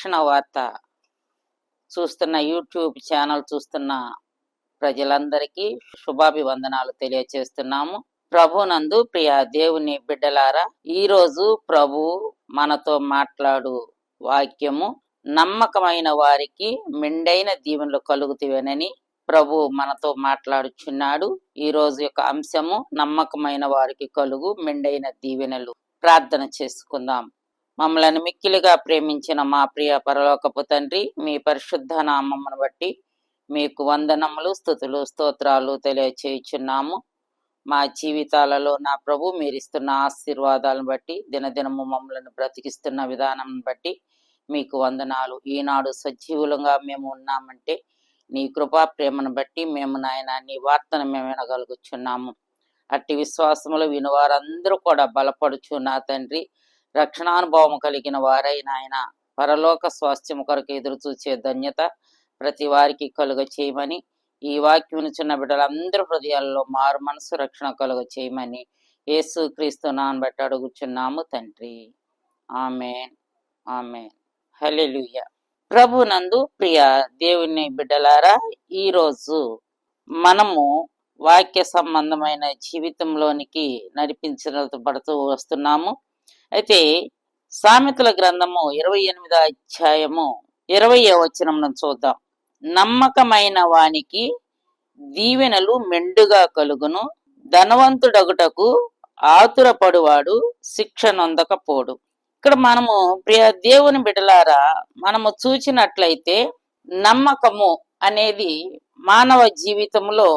రక్షణ వార్త చూస్తున్న యూట్యూబ్ ఛానల్ చూస్తున్న ప్రజలందరికీ శుభాభివందనాలు తెలియచేస్తున్నాము. ప్రభునందు ప్రియ దేవుని బిడ్డలారా, ఈరోజు ప్రభు మనతో మాట్లాడు వాక్యము నమ్మకమైన వారికి మెండైన దీవెనలు కలుగుతాయని ప్రభు మనతో మాట్లాడుచున్నాడు. ఈ రోజు యొక్క అంశము నమ్మకమైన వారికి కలుగు మెండైన దీవెనలు. ప్రార్థన చేసుకుందాం. మమ్మల్ని మిక్కిలిగా ప్రేమించిన మా ప్రియ పరలోకపు తండ్రి, మీ పరిశుద్ధ నామమును బట్టి మీకు వందనములు, స్తుతులు, స్తోత్రాలు తెలియచేయుచున్నాము. మా జీవితాలలో నా ప్రభు మీరిస్తున్న ఆశీర్వాదాలను బట్టి, దినదినము మమ్మల్ని బ్రతికిస్తున్న విధానం బట్టి మీకు వందనాలు. ఈనాడు సజీవులంగా మేము ఉన్నామంటే నీ కృపా ప్రేమను బట్టి మేము నాయన నీ వార్తను మేము వినగలుగుచున్నాము. అట్టి విశ్వాసములు వినువారందరూ కూడా బలపడుచు నా తండ్రి, రక్షణానుభవం కలిగిన వారై నాయన పరలోక స్వాస్థ్యము కొరకు ఎదురు చూసే ధన్యత ప్రతి వారికి కలుగ చేయమని, ఈ వాక్యం చిన్న బిడ్డలందరూ హృదయాల్లో మారు మనసు రక్షణ కలుగ చేయమని యేసు క్రీస్తు నామమున బట్టి అడుగుచున్నాము తండ్రి. ఆమేన్, ఆమేన్, హల్లెలూయా. ప్రభునందు ప్రియ దేవుని బిడ్డలారా, ఈరోజు మనము వాక్య సంబంధమైన జీవితంలోనికి నడిపించబడుతూ వస్తున్నాము. అయితే సామెతల గ్రంథము 28వ అధ్యాయము 20వ వచనం చూద్దాం. నమ్మకమైన వానికి దీవెనలు మెండుగా కలుగును, ధనవంతుడగుటకు ఆతురపడువాడు శిక్ష నొందకపోడు. ఇక్కడ మనము ప్రియ దేవుని బిడ్డలారా, మనము చూచినట్లయితే నమ్మకము అనేది మానవ జీవితంలో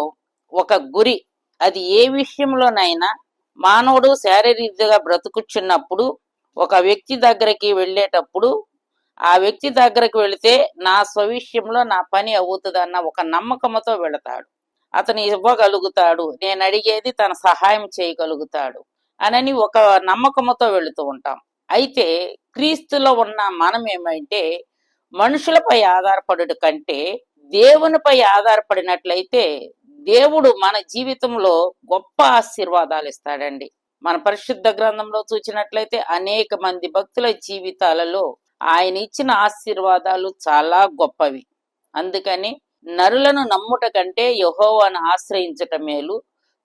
ఒక గురి. అది ఏ విషయంలోనైనా మానవుడు శారీరకంగా బ్రతుకుచున్నప్పుడు ఒక వ్యక్తి దగ్గరికి వెళ్ళేటప్పుడు ఆ వ్యక్తి దగ్గరికి వెళితే నా స్వవిషయంలో నా పని అవుతుందన్న ఒక నమ్మకంతో వెళతాడు. అతను ఇవ్వగలుగుతాడు, నేను అడిగేది తన సహాయం చేయగలుగుతాడు అనని ఒక నమ్మకంతో వెళుతూ ఉంటాం. అయితే క్రీస్తులో ఉన్న మనం ఏమంటే మనుషులపై ఆధారపడుట కంటే దేవునిపై ఆధారపడినట్లయితే దేవుడు మన జీవితంలో గొప్ప ఆశీర్వాదాలు ఇస్తాడండి. మన పరిశుద్ధ గ్రంథంలో చూసినట్లయితే అనేక మంది భక్తుల జీవితాలలో ఆయన ఇచ్చిన ఆశీర్వాదాలు చాలా గొప్పవి. అందుకని నరులను నమ్ముట కంటే యెహోవాను ఆశ్రయించుట మేలు,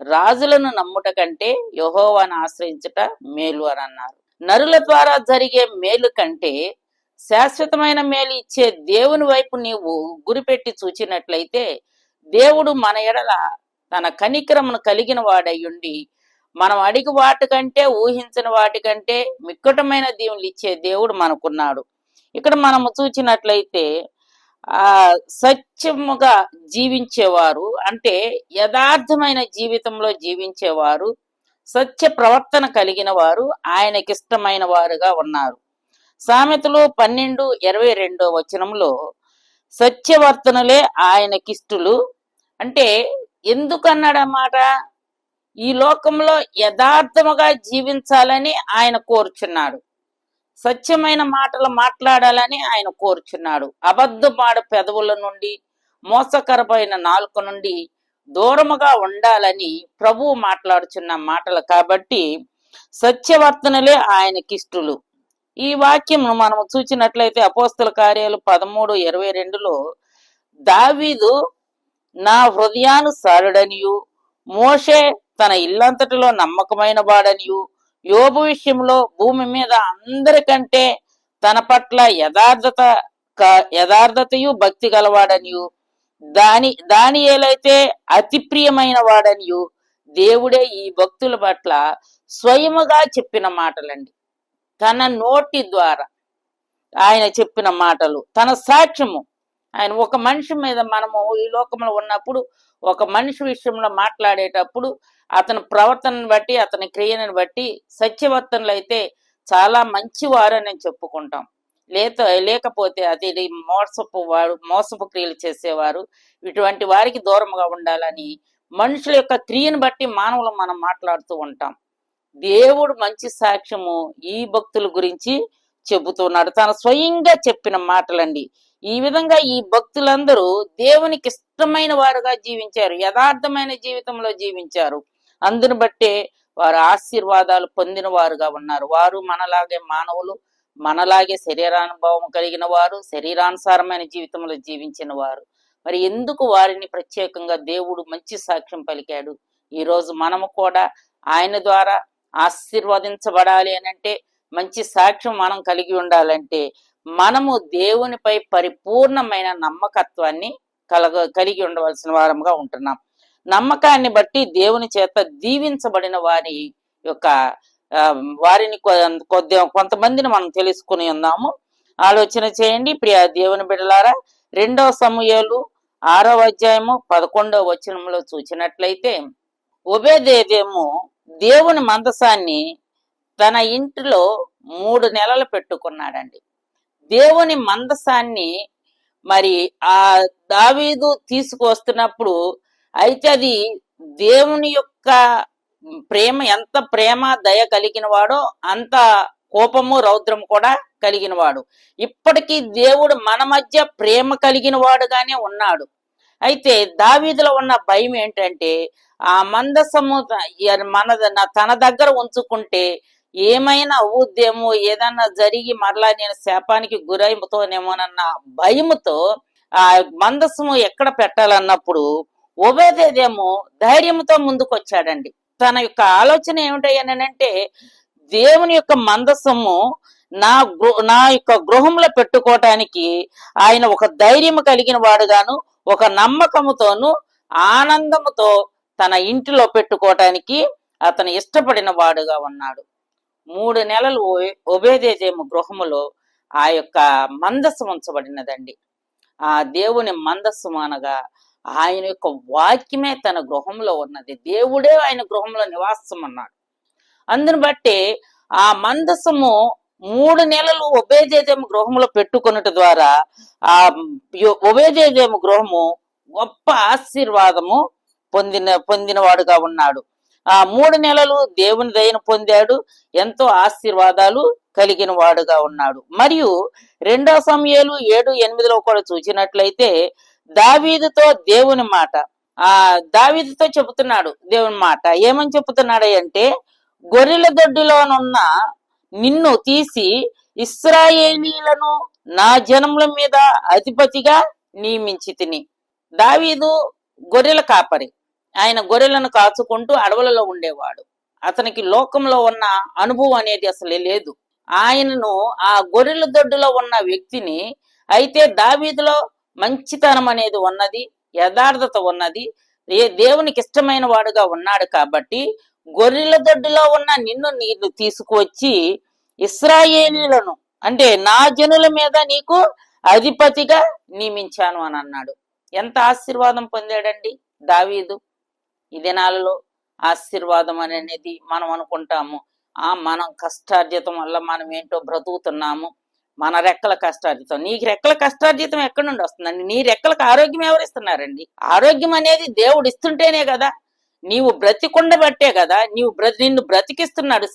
రాజులను నమ్ముట కంటే యెహోవాను ఆశ్రయించుట మేలు అని అన్నారు. నరుల ద్వారా జరిగే మేలు కంటే శాశ్వతమైన మేలు ఇచ్చే దేవుని వైపు నీవు గురిపెట్టి చూచినట్లయితే దేవుడు మన ఎడల తన కనికరమును కలిగిన వాడయ్యుండి మనం అడిగి వాటికంటే ఊహించని వాటికంటే మిక్కటమైన దీవులు ఇచ్చే దేవుడు మనకున్నాడు. ఇక్కడ మనము చూచినట్లయితే సత్యముగా జీవించేవారు అంటే యథార్థమైన జీవితంలో జీవించేవారు, సత్య ప్రవర్తన కలిగిన వారు ఆయనకిష్టమైన వారుగా ఉన్నారు. సామెతలు 12:22 వచనంలో సత్యవర్తనులే ఆయనకిష్టులు అంటే ఎందుకన్నాడన్నమాట? ఈ లోకంలో యథార్థముగా జీవించాలని ఆయన కోరుచున్నాడు, సత్యమైన మాటలు మాట్లాడాలని ఆయన కోరుచున్నాడు. అబద్ధమాడు పెదవుల నుండి, మోసకరమైన నాలుక నుండి దూరముగా ఉండాలని ప్రభువు మాట్లాడుచున్న మాటలు కాబట్టి సత్యవర్తనులే ఆయనకిష్టులు. ఈ వాక్యం మనము చూసినట్లయితే అపోస్తల కార్యాలు 13:22లో దావీదు నా హృదయానుసారుడనియు, మోషే తన ఇల్లంతటిలో నమ్మకమైన వాడనియు, యోబు విషయంలో భూమి మీద అందరికంటే తన పట్ల యథార్థతయు భక్తి గలవాడనియు, దానియేలైతే అతి ప్రియమైన వాడనియు దేవుడే ఈ భక్తుల పట్ల స్వయముగా చెప్పిన మాటలండి. తన నోటి ద్వారా ఆయన చెప్పిన మాటలు, తన సాక్ష్యము. ఆయన ఒక మనిషి మీద మనము ఈ లోకంలో ఉన్నప్పుడు ఒక మనిషి విషయంలో మాట్లాడేటప్పుడు అతని ప్రవర్తనను బట్టి, అతని క్రియను బట్టి సత్యవర్తనలు అయితే చాలా మంచివారని చెప్పుకుంటాం. లేకపోతే అది మోసపు క్రియలు చేసేవారు, ఇటువంటి వారికి దూరంగా ఉండాలని మనుషుల యొక్క క్రియను బట్టి మానవులు మనం మాట్లాడుతూ ఉంటాం. దేవుడు మంచి సాక్ష్యము ఈ భక్తుల గురించి చెబుతున్నాడు, తన స్వయంగా చెప్పిన మాటలండి. ఈ విధంగా ఈ భక్తులందరూ దేవునికి ఇష్టమైన వారుగా జీవించారు, యథార్థమైన జీవితంలో జీవించారు. అందును బట్టే వారు ఆశీర్వాదాలు పొందిన వారుగా ఉన్నారు. వారు మనలాగే మానవులు, మనలాగే శరీరానుభవం కలిగిన వారు, శరీరానుసారమైన జీవితంలో జీవించిన వారు. మరి ఎందుకు వారిని ప్రత్యేకంగా దేవుడు మంచి సాక్ష్యం పలికాడు? ఈరోజు మనము కూడా ఆయన ద్వారా ఆశీర్వదించబడాలి అని అంటే, మంచి సాక్ష్యం మనం కలిగి ఉండాలంటే, మనము దేవునిపై పరిపూర్ణమైన నమ్మకత్వాన్ని కలిగి ఉండవలసిన వారముగా ఉంటున్నాం. నమ్మకాన్ని బట్టి దేవుని చేత దీవించబడిన వారి యొక్క వారిని కొంతమందిని మనం తెలుసుకుని ఉందాము. ఆలోచన చేయండి ప్రియ దేవుని బిడ్డలారా. 2 సమూయేలు 6వ అధ్యాయము 11వ వచనంలో చూసినట్లయితే, ఒబేదేదేము దేవుని మందసాన్ని తన ఇంటిలో 3 నెలలు పెట్టుకున్నాడండి. దేవుని మందసాన్ని మరి ఆ దావీదు తీసుకువస్తున్నప్పుడు, అయితే అది దేవుని యొక్క ప్రేమ, ఎంత ప్రేమ దయ కలిగిన వాడో అంత కోపము రౌద్రము కూడా కలిగిన వాడు. ఇప్పటికీ దేవుడు మన మధ్య ప్రేమ కలిగిన వాడుగానే ఉన్నాడు. అయితే దావీదులో ఉన్న భయం ఏంటంటే, ఆ మందసము తన దగ్గర ఉంచుకుంటే ఏమైనా అవుద్దేమో, ఏదన్నా జరిగి మరలా నేను శాపానికి గురైపోతోనేమోనన్న భయముతో ఆ మందసము ఎక్కడ పెట్టాలన్నప్పుడు ఒబేదేదేమో ధైర్యంతో ముందుకు వచ్చాడండి. తన యొక్క ఆలోచన ఏమిటంటే, దేవుని యొక్క మందసము నా యొక్క గృహంలో పెట్టుకోవటానికి ఆయన ఒక ధైర్యం కలిగిన వాడుగాను, ఒక నమ్మకముతోను, ఆనందముతో తన ఇంటిలో పెట్టుకోవటానికి అతను ఇష్టపడిన వాడుగా ఉన్నాడు. 3 నెలలు ఒబేదేదేము గృహములో ఆ యొక్క మందస్సు ఉంచబడినదండి. ఆ దేవుని మందస్సు అనగా ఆయన యొక్క వాక్యమే తన గృహంలో ఉన్నది. దేవుడే ఆయన గృహంలో నివాసం అన్నాడు. అందుని బట్టి ఆ మందసము 3 నెలలు ఒబేదేదేము గృహంలో పెట్టుకున్నట్టు ద్వారా ఆ ఒబేదేదేము గృహము గొప్ప ఆశీర్వాదము పొందిన వాడుగా ఉన్నాడు. ఆ 3 నెలలు దేవుని దయను పొందాడు, ఎంతో ఆశీర్వాదాలు కలిగిన వాడుగా ఉన్నాడు. మరియు 2 సమూయేలు 7:8లో కూడా చూసినట్లయితే, దావీదుతో దేవుని మాట, దావీదుతో చెబుతున్నాడు దేవుని మాట. ఏమని చెబుతున్నాడు అంటే, గొర్రెల దొడ్డిలోనున్న నిన్ను తీసి ఇశ్రాయేలీయులను నా జనముల మీద అధిపతిగా నియమించి తిని. దావీదు గొర్రెల కాపరి. ఆయన గొర్రెలను కాచుకుంటూ అడవులలో ఉండేవాడు. అతనికి లోకంలో ఉన్న అనుభవం అనేది అసలు లేదు. ఆయనను ఆ గొర్రెల దొడ్డులో ఉన్న వ్యక్తిని, అయితే దావీదులో మంచితనం అనేది ఉన్నది, యథార్థత ఉన్నది, దేవునికి ఇష్టమైన వాడుగా ఉన్నాడు కాబట్టి గొర్రెల దొడ్డులో ఉన్న నిన్ను తీసుకువచ్చి ఇశ్రాయేలీయులను, అంటే నా జనుల మీద నీకు అధిపతిగా నియమించాను అని అన్నాడు. ఎంత ఆశీర్వాదం పొందాడండి దావీదు. ఈ దినాలలో ఆశీర్వాదం అనేది మనం అనుకుంటాము, మనం కష్టార్జితం వల్ల మనం ఏంటో బ్రతుకుతున్నాము, మన రెక్కల కష్టార్జితం. నీకు రెక్కల కష్టార్జితం ఎక్కడి నుండి వస్తుందండి? నీ రెక్కలకు ఆరోగ్యం ఎవరిస్తున్నారండి? ఆరోగ్యం అనేది దేవుడు ఇస్తుంటేనే కదా, నీవు బ్రతికుండబట్టే కదా నిన్ను బ్రతికిస్తున్నాడు.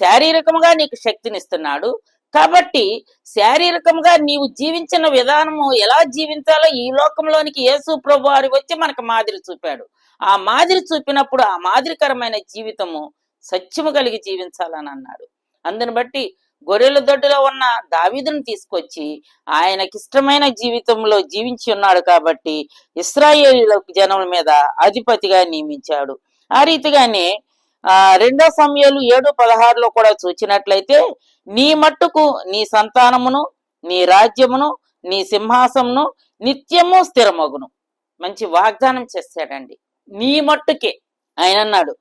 శారీరకముగా నీకు శక్తినిస్తున్నాడు. కాబట్టి శారీరకంగా నీవు జీవించిన విధానము ఎలా జీవించాలో ఈ లోకంలోనికి యేసు ప్రభు వారు వచ్చి మనకు మాదిరి చూపాడు. ఆ మాదిరి చూపినప్పుడు ఆ మాదిరికరమైన జీవితము సత్యము కలిగి జీవించాలని అన్నాడు. అందుని బట్టి గొర్రెల దొడ్డులో ఉన్న దావీదును తీసుకొచ్చి ఆయనకిష్టమైన జీవితంలో జీవించి ఉన్నాడు కాబట్టి ఇశ్రాయేలీయుల జనముల మీద అధిపతిగా నియమించాడు. ఆ రీతిగానే 2 సమూయేలు 7:16లో కూడా చూచినట్లయితే, నీ మట్టుకు నీ సంతానమును, నీ రాజ్యమును, నీ సింహాసమును నిత్యము స్థిరమగును. మంచి వాగ్దానం చేశాడండి. నీ మట్టుకే ఆయన అన్నాడు,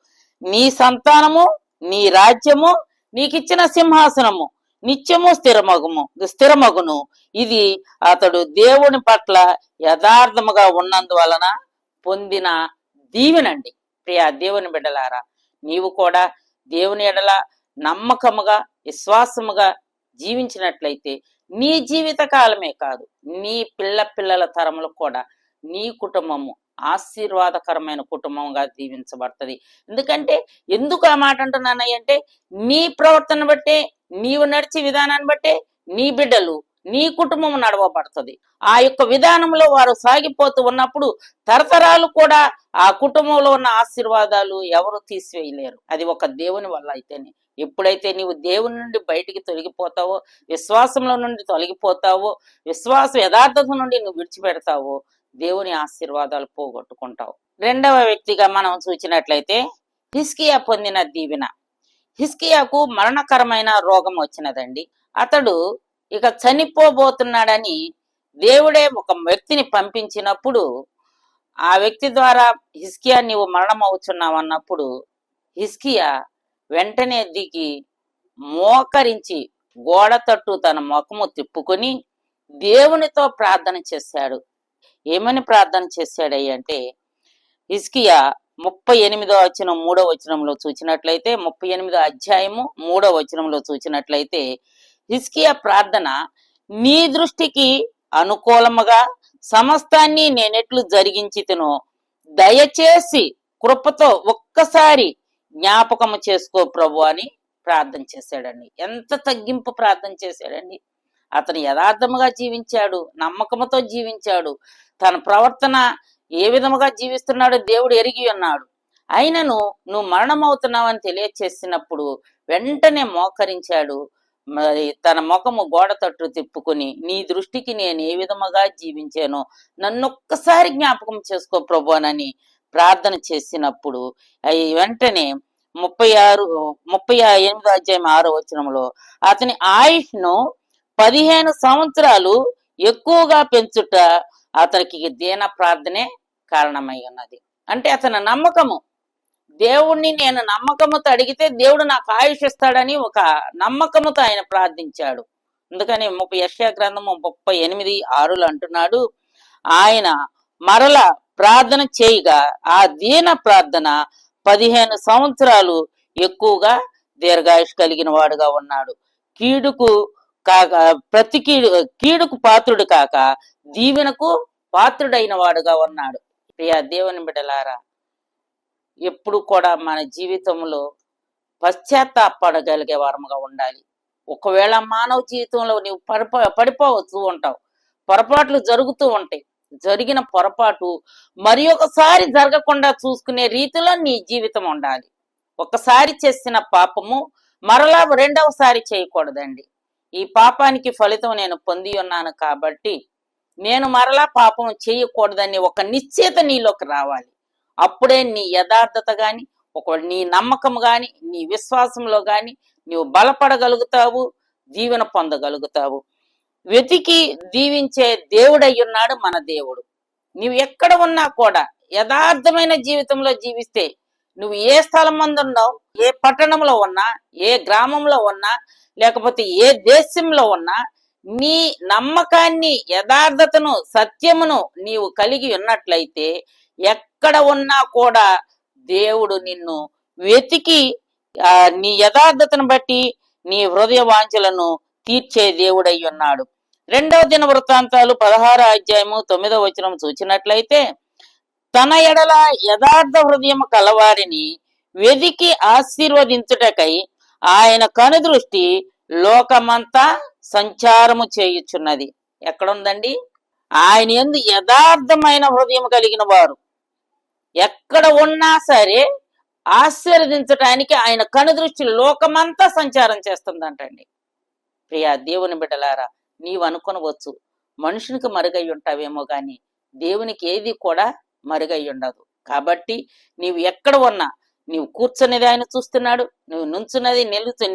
నీ సంతానము, నీ రాజ్యము, నీకిచ్చిన సింహాసనము నిత్యము స్థిరమగును. ఇది అతడు దేవుని పట్ల యథార్థముగా ఉన్నందువలన పొందిన దీవెనండి. ప్రియా దేవుని బిడ్డలారా, నీవు కూడా దేవుని ఎడల నమ్మకముగా, విశ్వాసముగా జీవించినట్లయితే నీ జీవిత కాలమే కాదు, నీ పిల్లల తరములకు కూడా నీ కుటుంబము ఆశీర్వాదకరమైన కుటుంబంగా దీవించబడుతుంది. ఎందుకు ఆ మాట అంటున్నానంటే, నీ ప్రవర్తన బట్టే, నీవు నడిచే విధానాన్ని బట్టే నీ బిడ్డలు నీ కుటుంబం నడవబడుతుంది. ఆ యొక్క విధానంలో వారు సాగిపోతూ ఉన్నప్పుడు తరతరాలు కూడా ఆ కుటుంబంలో ఉన్న ఆశీర్వాదాలు ఎవరు తీసివేయలేరు. అది ఒక దేవుని వల్ల అయితేనే. ఎప్పుడైతే నీవు దేవుని నుండి బయటికి తొలగిపోతావో, విశ్వాసంలో నుండి తొలగిపోతావో, విశ్వాస యథార్థత నుండి నువ్వు విడిచిపెడతావో, దేవుని ఆశీర్వాదాలు పోగొట్టుకుంటావు. రెండవ వ్యక్తిగా మనం చూసినట్లయితే హిజ్కియా పొందిన దీవెన. హిజ్కియాకు మరణకరమైన రోగం వచ్చినదండి. అతడు ఇక చనిపోబోతున్నాడని దేవుడే ఒక వ్యక్తిని పంపించినప్పుడు, ఆ వ్యక్తి ద్వారా హిజ్కియా నీవు మరణం అవుతున్నావు అన్నప్పుడు హిజ్కియా వెంటనే దిగి మోకరించి గోడ తట్టు తన ముఖము తిప్పుకొని దేవునితో ప్రార్థన చేశాడు. ఏమని ప్రార్థన చేశాడంటే, హిజ్కియా 38వ వచనం 3వ వచనంలో చూసినట్లయితే, 38వ అధ్యాయము 3వ వచనంలో చూసినట్లయితే హిజ్కియా ప్రార్థన, నీ దృష్టికి అనుకూలముగా సమస్తాన్ని నేనెట్లు జరిగించితినో దయచేసి కృపతో ఒక్కసారి జ్ఞాపకము చేసుకో ప్రభు అని ప్రార్థన చేశాడండి. ఎంత తగ్గింపు ప్రార్థన చేశాడండి. అతను యథార్థముగా జీవించాడు, నమ్మకముతో జీవించాడు. తన ప్రవర్తన ఏ విధముగా జీవిస్తున్నాడో దేవుడు ఎరిగి ఉన్నాడు. అయినను నువ్వు మరణమవుతున్నావని తెలియచేసినప్పుడు వెంటనే మోకరించాడు. మరి తన ముఖము గోడ తట్టు తిప్పుకొని, నీ దృష్టికి నేను ఏ విధముగా జీవించానో నన్నొక్కసారి జ్ఞాపకం చేసుకో ప్రభు అని ప్రార్థన చేసినప్పుడు వెంటనే 38వ అధ్యాయం 6వ వచనంలో అతని ఆయుష్ను 15 సంవత్సరాలు ఎక్కువగా పెంచుట అతనికి దీన ప్రార్థనే కారణమై ఉన్నది. అంటే అతని నమ్మకము, దేవుణ్ణి నేను నమ్మకముతో అడిగితే దేవుడు నాకు ఆయుష్ ఇస్తాడని ఒక నమ్మకముతో ఆయన ప్రార్థించాడు. అందుకని యెషయా గ్రంథము 38:6 అంటున్నాడు, ఆయన మరల ప్రార్థన చేయగా ఆ దీన ప్రార్థన 15 సంవత్సరాలు ఎక్కువగా దీర్ఘాయుష్ కలిగిన వాడుగా ఉన్నాడు. కీడుకు కాక ప్రతి కీడుకు పాత్రుడు కాక దీవెనకు పాత్రుడైన వాడుగా ఉన్నాడు. ప్రియా దేవుని బిడ్డలారా, ఎప్పుడు కూడా మన జీవితంలో పశ్చాత్తాపడగలిగే వారముగా ఉండాలి. ఒకవేళ మానవ జీవితంలో నీవు పడిపోవచ్చు ఉంటావు, పొరపాట్లు జరుగుతూ ఉంటాయి. జరిగిన పొరపాటు మరి ఒకసారి జరగకుండా చూసుకునే రీతిలో నీ జీవితం ఉండాలి. ఒకసారి చేసిన పాపము మరలా రెండవసారి చేయకూడదండి. ఈ పాపానికి ఫలితం నేను పొంది ఉన్నాను కాబట్టి నేను మరలా పాపం చేయకూడదని ఒక నిశ్చయత నీలోకి రావాలి. అప్పుడే నీ యథార్థత గాని, నీ నమ్మకం గాని, నీ విశ్వాసంలో గాని నీవు బలపడగలుగుతావు, దీవెన పొందగలుగుతావు. వెతికి దీవించే దేవుడై ఉన్నాడు మన దేవుడు. నువ్వు ఎక్కడ ఉన్నా కూడా యథార్థమైన జీవితంలో జీవిస్తే, నువ్వు ఏ స్థలం ఉన్నావు, ఏ పట్టణంలో ఉన్నా, ఏ గ్రామంలో ఉన్నా, లేకపోతే ఏ దేశంలో ఉన్నా, నీ నమ్మకాన్ని, యథార్థతను, సత్యమును నీవు కలిగి ఉన్నట్లయితే ఎక్కడ ఉన్నా కూడా దేవుడు నిన్ను వెతికి నీ యథార్థతను బట్టి నీ హృదయ వాంఛలను తీర్చే దేవుడై ఉన్నాడు. 2వ దినవృత్తాంతాలు 16వ అధ్యాయము 9వ వచనం చూసినట్లయితే, తన ఎడల యథార్థ హృదయము కలవారిని వెదికి ఆశీర్వదించుటకై ఆయన కనుదృష్టి లోకమంతా సంచారము చేయుచున్నది. ఎక్కడుందండి? ఆయన యందు యథార్థమైన హృదయం కలిగిన వారు ఎక్కడ ఉన్నా సరే ఆశీర్వదించటానికి ఆయన కనుదృష్టి లోకమంతా సంచారం చేస్తుందంటండి. ప్రియా దేవుని బిడ్డలారా, నీవు అనుకొనవచ్చు మనుషునికి మరుగై ఉంటావేమో గాని దేవునికి ఏది కూడా మరుగై ఉండదు. కాబట్టి నీవు ఎక్కడ ఉన్నా, నీవు కూర్చున్నది ఆయన చూస్తున్నాడు, నువ్వు నుంచున్నది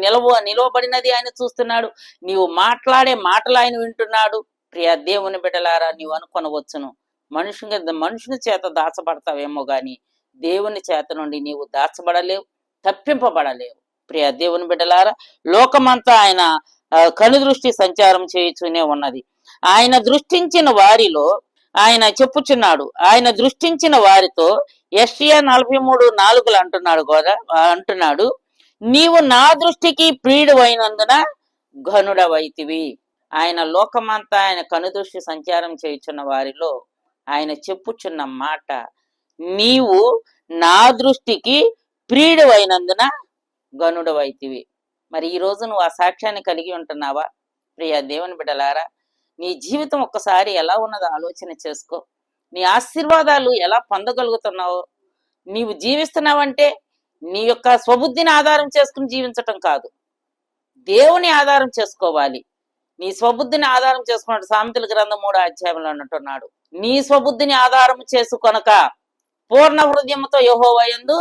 నిలవబడినది ఆయన చూస్తున్నాడు, నీవు మాట్లాడే మాటలు ఆయన వింటున్నాడు. ప్రియా దేవుని బిడ్డలారా, నీవు అనుకొనవచ్చును మనుషుని చేత దాచబడతావేమో గాని దేవుని చేత నుండి నీవు దాచబడలేవు, తప్పింపబడలేవు. ప్రియా దేవుని బిడ్డలారా, లోకమంతా ఆయన కనుదృష్టి సంచారం చేయుచునే ఉన్నది. ఆయన దృష్టించిన వారిలో ఆయన చెప్పుచున్నాడు, ఆయన దృష్టించిన వారితో యెషయా 43:4 అంటున్నాడు, నీవు నా దృష్టికి ప్రియుడవైనందున ఘనుడవైతివి. ఆయన లోకమంతా ఆయన కనుదృష్టి సంచారం చేయుచున్న వారిలో ఆయన చెప్పుచున్న మాట, నీవు నా దృష్టికి ప్రియుడవైనందున ఘనుడవైతివి. మరి ఈ రోజు నువ్వు ఆ సాక్ష్యాన్ని కలిగి ఉంటున్నావా? ప్రియ దేవుని బిడ్డలారా, నీ జీవితం ఒక్కసారి ఎలా ఉన్నదో ఆలోచన చేసుకో. నీ ఆశీర్వాదాలు ఎలా పొందగలుగుతున్నావో. నీవు జీవిస్తున్నావంటే నీ యొక్క స్వబుద్ధిని ఆధారం చేసుకుని జీవించటం కాదు, దేవుని ఆధారం చేసుకోవాలి. నీ స్వబుద్ధిని ఆధారం చేసుకున్నాడు. సామెతల గ్రంథం 3వ అధ్యాయంలో అంటున్నాడు, నీ స్వబుద్ధిని ఆధారం చేసుకొనక పూర్ణ హృదయంతో యెహోవా యందు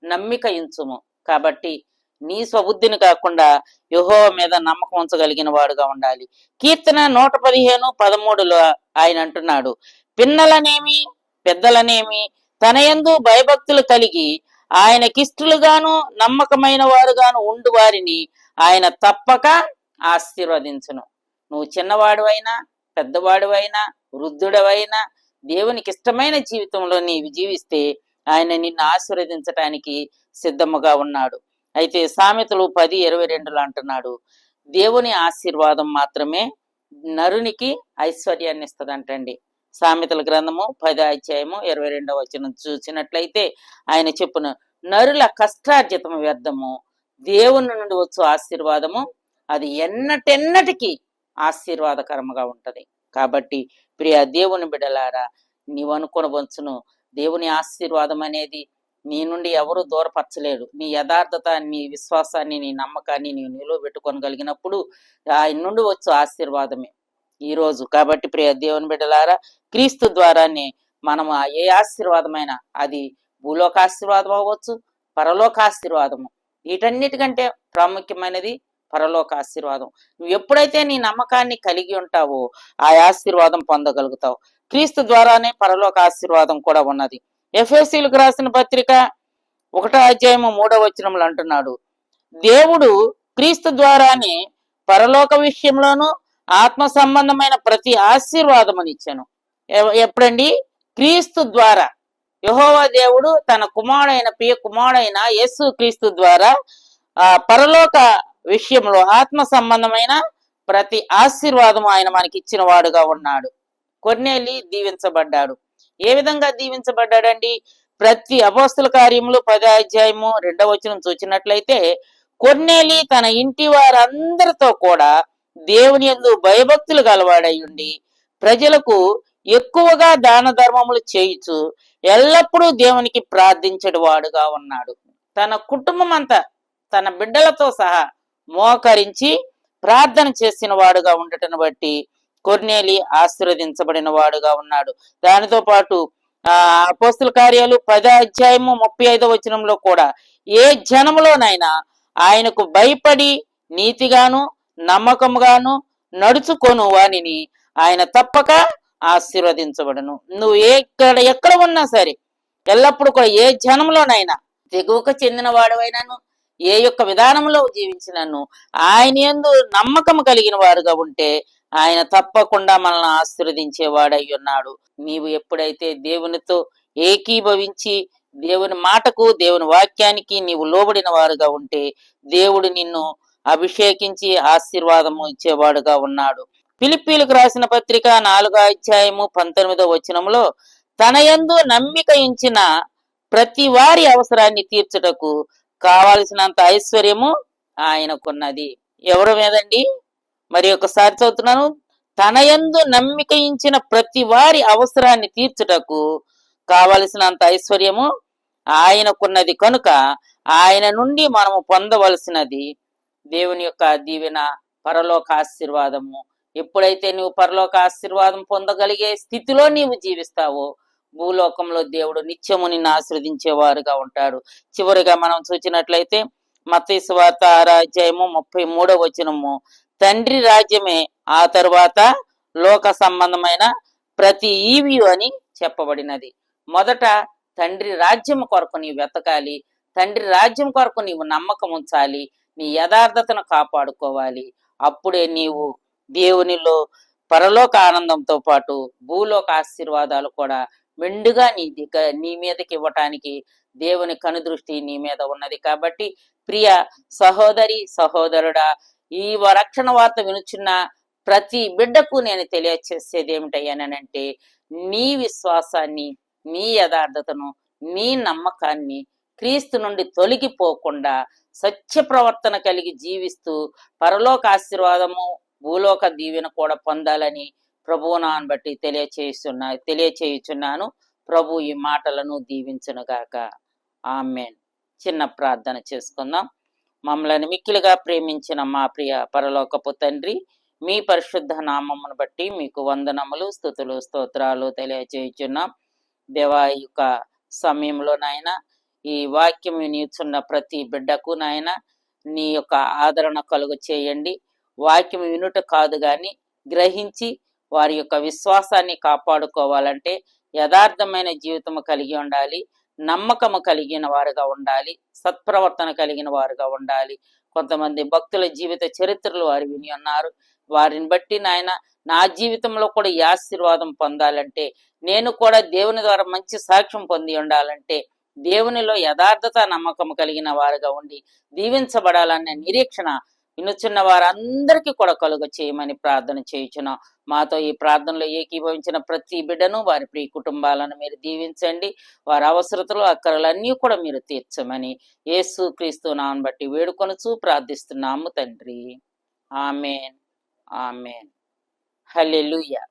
నమ్మిక ఉంచుము. కాబట్టి నీ స్వబుద్ధిని కాకుండా యెహోవా మీద నమ్మకం ఉంచగలిగిన వాడుగా ఉండాలి. కీర్తన 115:13లో ఆయన అంటున్నాడు, పిన్నలనేమి పెద్దలనేమి తన యందు భయభక్తులు కలిగి ఆయనకిష్టులుగాను నమ్మకమైన వారుగాను ఉండు వారిని ఆయన తప్పక ఆశీర్వదించును. నువ్వు చిన్నవాడువైనా పెద్దవాడువైనా వృద్ధుడవైనా దేవునికి ఇష్టమైన జీవితంలో నీవు జీవిస్తే ఆయన నిన్ను ఆశీర్వదించటానికి సిద్ధముగా ఉన్నాడు. అయితే సామెతలు 10:22లో అంటున్నాడు, దేవుని ఆశీర్వాదం మాత్రమే నరునికి ఐశ్వర్యాన్ని ఇస్తుందంటండి. సామెతల గ్రంథము 10వ అధ్యాయము 22వ వచనం చూసినట్లయితే ఆయన చెప్పును, నరుల కష్టార్జితము వ్యర్థము, దేవుని నుండి వచ్చు ఆశీర్వాదము అది ఎన్నటెన్నటికీ ఆశీర్వాదకరముగా ఉంటది. కాబట్టి ప్రియ దేవుని బిడ్డలారా, నీవు అనుకొనవచ్చును, దేవుని ఆశీర్వాదం అనేది నీ నుండి ఎవరు దూరపరచలేడు. నీ యథార్థత, నీ విశ్వాసాన్ని, నీ నమ్మకాన్ని నీవు నిలువబెట్టుకోగలిగినప్పుడు ఆయన నుండి వచ్చు ఆశీర్వాదమే ఈరోజు. కాబట్టి ప్రియ దేవుని బిడ్డలారా, క్రీస్తు ద్వారానే మనం ఏ ఆశీర్వాదమైనా, అది భూలోక ఆశీర్వాదం అవ్వచ్చు, పరలోక ఆశీర్వాదము, వీటన్నిటికంటే ప్రాముఖ్యమైనది పరలోక ఆశీర్వాదం. నువ్వు ఎప్పుడైతే నీ నమ్మకాన్ని కలిగి ఉంటావో ఆ ఆశీర్వాదం పొందగలుగుతావు. క్రీస్తు ద్వారానే పరలోక ఆశీర్వాదం కూడా ఉన్నది. ఎఫెసీయులకు రాసిన పత్రిక 1వ అధ్యాయము 3వ వచనంలో అంటున్నాడు, దేవుడు క్రీస్తు ద్వారానే పరలోక విషయంలోను ఆత్మ సంబంధమైన ప్రతి ఆశీర్వాదమునిచ్చాను. ఎప్పుడండి? క్రీస్తు ద్వారా. యెహోవా దేవుడు తన కుమారుడైన ప్రియ కుమారుడైన యేసు క్రీస్తు ద్వారా పరలోక విషయంలో ఆత్మ సంబంధమైన ప్రతి ఆశీర్వాదము ఆయన మనకి ఇచ్చిన వాడుగా ఉన్నాడు. కొర్నేలి దీవించబడ్డాడు. ఏ విధంగా దీవించబడ్డాడండి? ప్రతి అపోస్తుల కార్యములు 10వ అధ్యాయము 2వ వచనం చూసినట్లయితే, కొర్నేలి తన ఇంటి వారందరితో కూడా దేవుని యందు భయభక్తులు గలవాడై ఉండి ప్రజలకు ఎక్కువగా దాన ధర్మములు చేయుచు ఎల్లప్పుడూ దేవునికి ప్రార్థించడు వాడుగా ఉన్నాడు. తన కుటుంబం అంతా తన బిడ్డలతో సహా మోకరించి ప్రార్థన చేసిన వాడుగా ఉండటను బట్టి కొర్నేలి ఆశీర్వదించబడిన వాడుగా ఉన్నాడు. దానితో పాటు అపోస్తుల కార్యాలు 10వ అధ్యాయము 35వ వచనంలో కూడా ఏ జనములోనైనా ఆయనకు భయపడి నీతిగాను నమ్మకముగాను నడుచుకొను వానిని ఆయన తప్పక ఆశీర్వదించబడును. నువ్వు ఎక్కడ ఉన్నా సరే, ఎల్లప్పుడు కూడా ఏ జనంలోనైనా తెగువకు చెందిన వాడవైనాను, ఏ యొక్క విధానంలో జీవించినను ఆయన యందు నమ్మకం కలిగిన వారుగా ఉంటే ఆయన తప్పకుండా మనల్ని ఆశీర్వదించేవాడై ఉన్నాడు. నీవు ఎప్పుడైతే దేవునితో ఏకీభవించి దేవుని మాటకు దేవుని వాక్యానికి నీవు లోబడిన వారుగా ఉంటే దేవుడు నిన్ను అభిషేకించి ఆశీర్వాదము ఇచ్చేవాడుగా ఉన్నాడు. ఫిలిప్పీలకు రాసిన పత్రిక 4వ అధ్యాయము 19వ వచనంలో, తన యందు నమ్మిక ఉంచిన ప్రతి వారి అవసరాన్ని తీర్చుటకు కావలసినంత ఐశ్వర్యము ఆయనకున్నది. ఎవరి మీదండి? మరి ఒకసారి చదువుతున్నాను, తన యందు నమ్మిక ఉంచిన ప్రతి వారి అవసరాన్ని తీర్చుటకు కావలసినంత ఐశ్వర్యము ఆయనకున్నది కనుక ఆయన నుండి మనము పొందవలసినది దేవుని యొక్క దీవెన, పరలోక ఆశీర్వాదము. ఎప్పుడైతే నువ్వు పరలోక ఆశీర్వాదం పొందగలిగే స్థితిలో నీవు జీవిస్తావో భూలోకంలో దేవుడు నిత్యము నిన్ను ఆశీర్వదించేవారుగా ఉంటాడు. చివరిగా మనం చూసినట్లయితే మత్తయి సువార్త 6వ అధ్యాయము 33వ వచనము, తండ్రి రాజ్యమే ఆ తరువాత లోక సంబంధమైన ప్రతి ఈవియు అని చెప్పబడినది. మొదట తండ్రి రాజ్యం కొరకు నీవు వెతకాలి. తండ్రి రాజ్యం కొరకు నీవు నమ్మకం ఉంచాలి. నీ యథార్థతను కాపాడుకోవాలి. అప్పుడే నీవు దేవునిలో పరలోక ఆనందంతో పాటు భూలోక ఆశీర్వాదాలు కూడా మెండుగా నీ మీదకి ఇవ్వటానికి దేవుని కనుదృష్టి నీ మీద ఉన్నది. కాబట్టి ప్రియ సహోదరి సహోదరుడా, ఈ రక్షణ వార్త వినుచున్న ప్రతి బిడ్డకు నేను తెలియచేసేది ఏమిటయ్యానంటే, నీ విశ్వాసాన్ని, నీ యథార్థతను, నీ నమ్మకాన్ని క్రీస్తు నుండి తొలగిపోకుండా సత్య ప్రవర్తన కలిగి జీవిస్తూ పరలోక ఆశీర్వాదము భూలోక దీవెన కూడా పొందాలని ప్రభువు నాన్న బట్టి తెలియచేయుచున్నాను. ప్రభు ఈ మాటలను దీవించునుగాక. ఆమేన్. చిన్న ప్రార్థన చేసుకుందాం. మమ్మల్ని మిక్కిలిగా ప్రేమించిన మా ప్రియ పరలోకపు తండ్రి, మీ పరిశుద్ధ నామమును బట్టి మీకు వందనములు, స్తుతులు, స్తోత్రాలు తెలియచేయుచున్నాం. దేవా, ఈ యొక్క సమయంలో నాయన ఈ వాక్యం వినిచున్న ప్రతి బిడ్డకు నాయన నీ యొక్క ఆదరణ కలుగు చేయండి. వాక్యం వినుట కాదు గాని గ్రహించి వారి యొక్క విశ్వాసాన్ని కాపాడుకోవాలంటే యథార్థమైన జీవితము కలిగి ఉండాలి, నమ్మకము కలిగిన వారుగా ఉండాలి, సత్ప్రవర్తన కలిగిన వారుగా ఉండాలి. కొంతమంది భక్తుల జీవిత చరిత్రలు వారు విని ఉన్నారు. వారిని బట్టి నాయన నా జీవితంలో కూడా ఈ ఆశీర్వాదం పొందాలంటే, నేను కూడా దేవుని ద్వారా మంచి సాక్ష్యం పొంది ఉండాలంటే, దేవునిలో యథార్థత నమ్మకం కలిగిన వారుగా ఉండి దీవించబడాలనే నిరీక్షణ వినుచున్న వారందరికీ కూడా కలుగ చేయమని ప్రార్థన చేయుచున్నాం. మాతో ఈ ప్రార్థనలో ఏకీభవించిన ప్రతి బిడ్డను, వారి ప్రియ కుటుంబాలను మీరు దీవించండి. వారి అవసరతలు అక్కరలన్నీ కూడా మీరు తీర్చమని యేసు క్రీస్తు నామమును బట్టి వేడుకొనుచు ప్రార్థిస్తున్నాము తండ్రి. ఆమేన్. ఆమేన్. హల్లెలూయా.